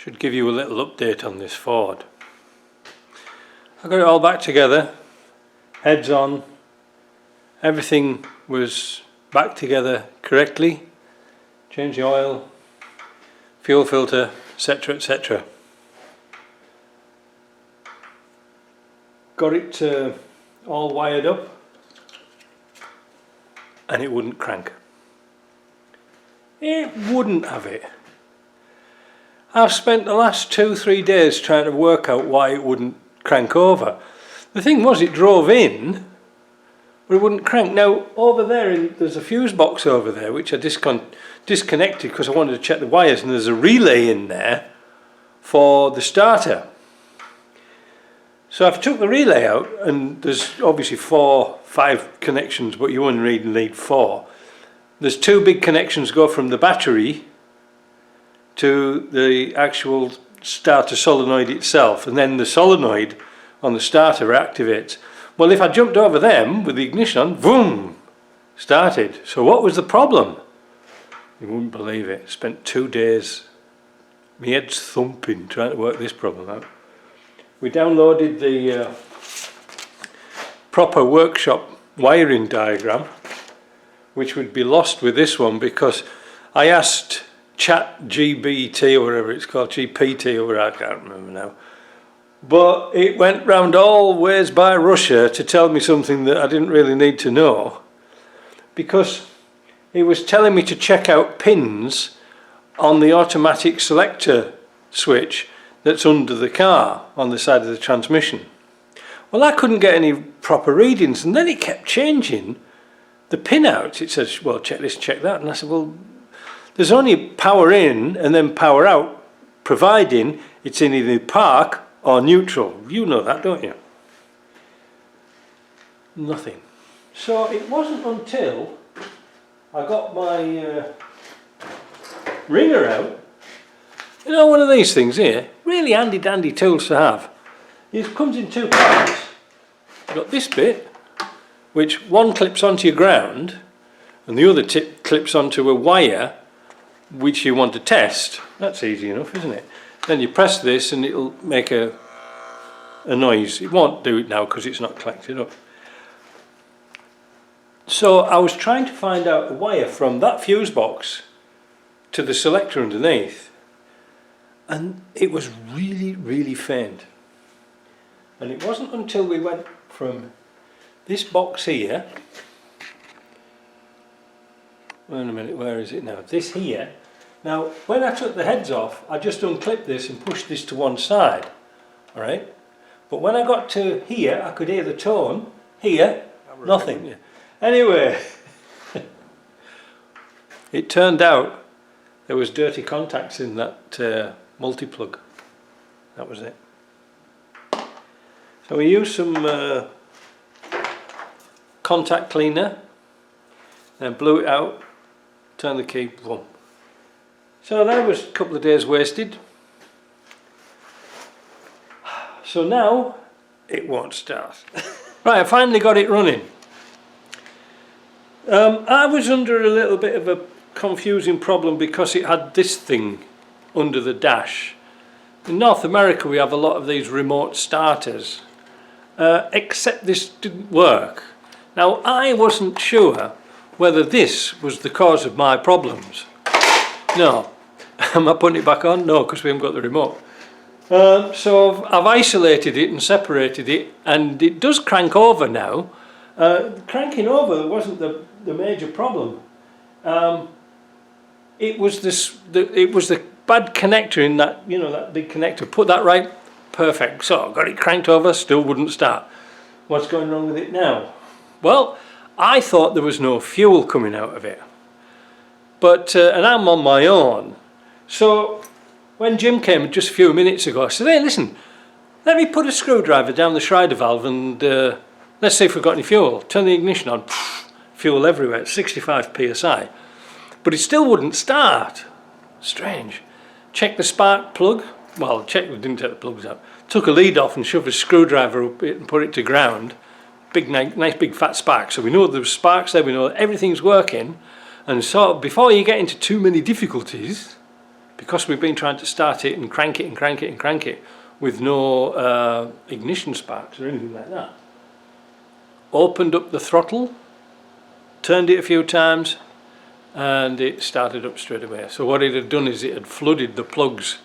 Should give you a little update on this Ford. I got it all back together, heads on, everything was back together correctly, changed the oil, fuel filter, etc, etc. Got it all wired up and it wouldn't crank. It wouldn't have it. I've spent the last 2-3 days trying to work out why it wouldn't crank over. The thing was, it drove in, but it wouldn't crank. Now over there, there's a fuse box over there which I disconnected because I wanted to check the wires, and there's a relay in there for the starter. So I've took the relay out, and there's obviously 4-5 connections, but you only really need 4. There's 2 big connections go from the battery to the actual starter solenoid itself, and then the solenoid on the starter activates. Well, if I jumped over them with the ignition on, boom, started. So what was the problem? You wouldn't believe it. Spent 2 days, my head's thumping trying to work this problem out. We downloaded the proper workshop wiring diagram, which would be lost with this one, because I asked ChatGPT or whatever it's called, GPT or whatever, I can't remember now. But it went round all ways by Russia to tell me something that I didn't really need to know, because it was telling me to check out pins on the automatic selector switch that's under the car on the side of the transmission. Well, I couldn't get any proper readings, and then it kept changing the pin out. It says, well, check this, check that, and I said, well, there's only power in and then power out, providing it's in either park or neutral. You know that, don't you? Nothing. So it wasn't until I got my ringer out. You know, one of these things here, really handy dandy tools to have. It comes in 2 parts. You've got this bit, which one clips onto your ground, and the other tip clips onto a wire which you want to test. That's easy enough, isn't it? Then you press this and it'll make a noise. It won't do it now because it's not collected up. So I was trying to find out the wire from that fuse box to the selector underneath, and it was really, really faint. And it wasn't until we went from this box here, wait a minute, where is it now? This here. Now, when I took the heads off, I just unclipped this and pushed this to one side, alright? But when I got to here, I could hear the tone. Here, nothing. Anyway, it turned out there was dirty contacts in that multi-plug. That was it. So we used some contact cleaner, then blew it out, turned the key, boom. So that was a couple of days wasted. So now it won't start. Right, I finally got it running. I was under a little bit of a confusing problem because it had this thing under the dash. In North America we have a lot of these remote starters, except this didn't work. Now I wasn't sure whether this was the cause of my problems. No. Am I putting it back on? No, because we haven't got the remote. So I've isolated it and separated it, and it does crank over now. Cranking over wasn't the major problem. It was the bad connector in that, you know, that big connector. Put that right, perfect. So I got it cranked over, still wouldn't start. What's going wrong with it now? Well, I thought there was no fuel coming out of it, but and I'm on my own. So when Jim came just a few minutes ago, I said, hey, listen, let me put a screwdriver down the Schrader valve and let's see if we've got any fuel. Turn the ignition on, fuel everywhere, 65 psi. But it still wouldn't start. Strange. Check the spark plug. Well, we didn't take the plugs out. Took a lead off and shoved a screwdriver up it and put it to ground. Big, nice big fat spark. So we know there's sparks there, we know everything's working. And so before you get into too many difficulties, because we've been trying to start it and crank it and crank it and crank it with no ignition sparks or anything like that. Opened up the throttle, turned it a few times, and it started up straight away. So what it had done is it had flooded the plugs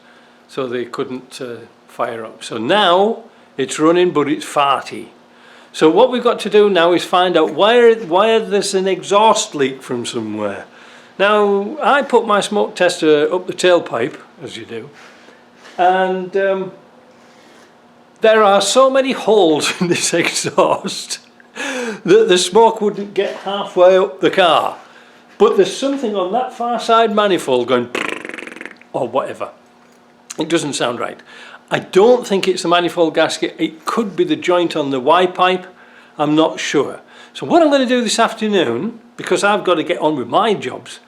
so they couldn't fire up. So now it's running, but it's farty. So what we've got to do now is find out why there's an exhaust leak from somewhere. Now, I put my smoke tester up the tailpipe, as you do, and there are so many holes in this exhaust that the smoke wouldn't get halfway up the car. But there's something on that far side manifold going or whatever. It doesn't sound right. I don't think it's the manifold gasket. It could be the joint on the Y pipe. I'm not sure. So what I'm going to do this afternoon, because I've got to get on with my jobs,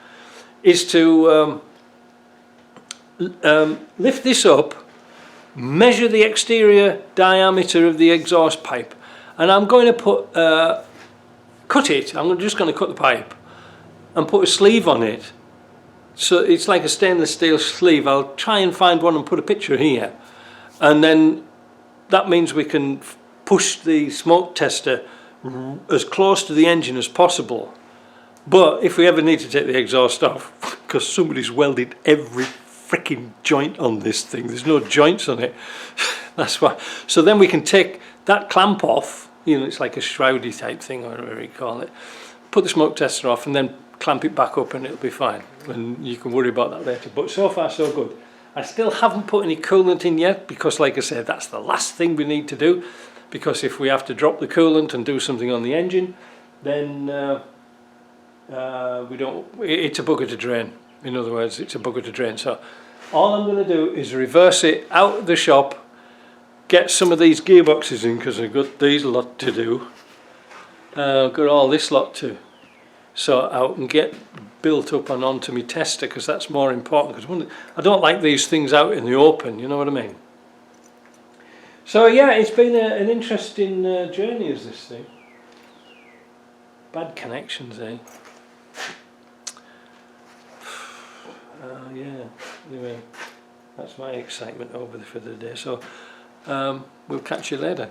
is to lift this up, measure the exterior diameter of the exhaust pipe, and I'm going to cut it. I'm just going to cut the pipe and put a sleeve on it. So it's like a stainless steel sleeve. I'll try and find one and put a picture here. And then that means we can push the smoke tester as close to the engine as possible. But if we ever need to take the exhaust off, because somebody's welded every freaking joint on this thing, there's no joints on it, that's why. So then we can take that clamp off, you know, it's like a shroudy type thing or whatever you call it, put the smoke tester off and then clamp it back up and it'll be fine. And you can worry about that later. But so far so good. I still haven't put any coolant in yet because, like I said, that's the last thing we need to do, because if we have to drop the coolant and do something on the engine, then we don't, it's a bugger to drain. In other words, it's a bugger to drain. So all I'm going to do is reverse it out of the shop, get some of these gearboxes in because I've got these lot to do. I've got all this lot to sort out and get built up and onto my tester, because that's more important, because I don't like these things out in the open, you know what I mean. So yeah, it's been an interesting journey as this thing. Bad connections, eh? Yeah, anyway, that's my excitement over for the day. So we'll catch you later.